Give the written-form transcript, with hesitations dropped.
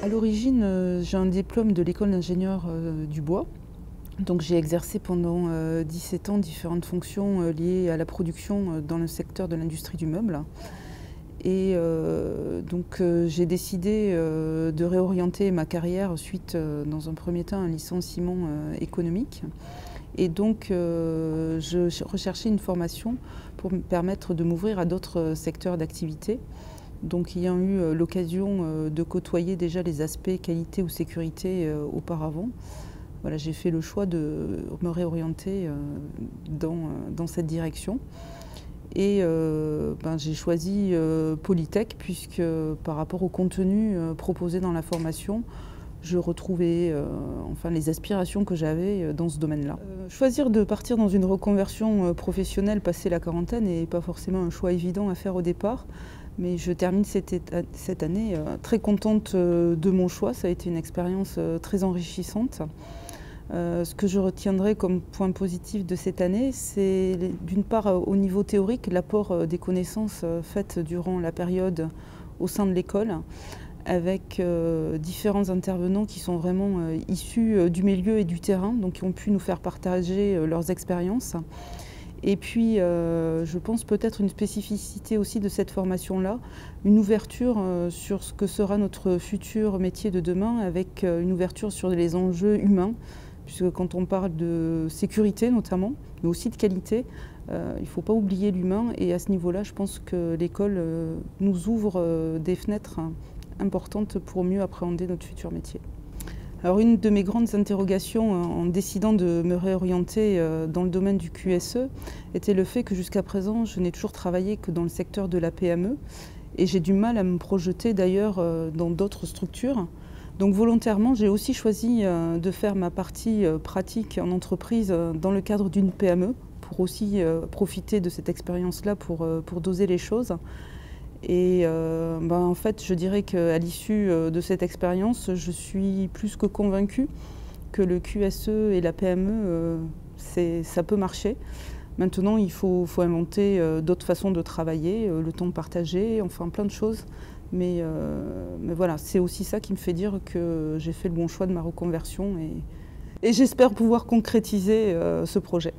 À l'origine, j'ai un diplôme de l'école d'ingénieur du bois. Donc j'ai exercé pendant 17 ans différentes fonctions liées à la production dans le secteur de l'industrie du meuble. Et j'ai décidé de réorienter ma carrière suite, dans un premier temps, à un licenciement économique. Et donc je recherchais une formation pour me permettre de m'ouvrir à d'autres secteurs d'activité. Donc ayant eu l'occasion de côtoyer déjà les aspects qualité ou sécurité auparavant, voilà, j'ai fait le choix de me réorienter dans cette direction. Et j'ai choisi Polytech puisque par rapport au contenu proposé dans la formation, je retrouvais les aspirations que j'avais dans ce domaine-là. Choisir de partir dans une reconversion professionnelle passé la quarantaine n'est pas forcément un choix évident à faire au départ, mais je termine cette année très contente de mon choix. Ça a été une expérience très enrichissante. Ce que je retiendrai comme point positif de cette année, c'est d'une part au niveau théorique, l'apport des connaissances faites durant la période au sein de l'école, avec différents intervenants qui sont vraiment issus du milieu et du terrain, donc qui ont pu nous faire partager leurs expériences. Et puis, je pense peut-être une spécificité aussi de cette formation-là, une ouverture sur ce que sera notre futur métier de demain, avec une ouverture sur les enjeux humains, puisque quand on parle de sécurité notamment, mais aussi de qualité, il ne faut pas oublier l'humain. Et à ce niveau-là, je pense que l'école nous ouvre des fenêtres importantes pour mieux appréhender notre futur métier. Alors une de mes grandes interrogations en décidant de me réorienter dans le domaine du QSE était le fait que jusqu'à présent, je n'ai toujours travaillé que dans le secteur de la PME et j'ai du mal à me projeter d'ailleurs dans d'autres structures. Donc volontairement, j'ai aussi choisi de faire ma partie pratique en entreprise dans le cadre d'une PME pour aussi profiter de cette expérience-là pour doser les choses. Et en fait, je dirais qu'à l'issue de cette expérience, je suis plus que convaincue que le QSE et la PME, ça peut marcher. Maintenant, il faut inventer d'autres façons de travailler, le temps partagé, enfin plein de choses. Mais voilà, c'est aussi ça qui me fait dire que j'ai fait le bon choix de ma reconversion et j'espère pouvoir concrétiser ce projet.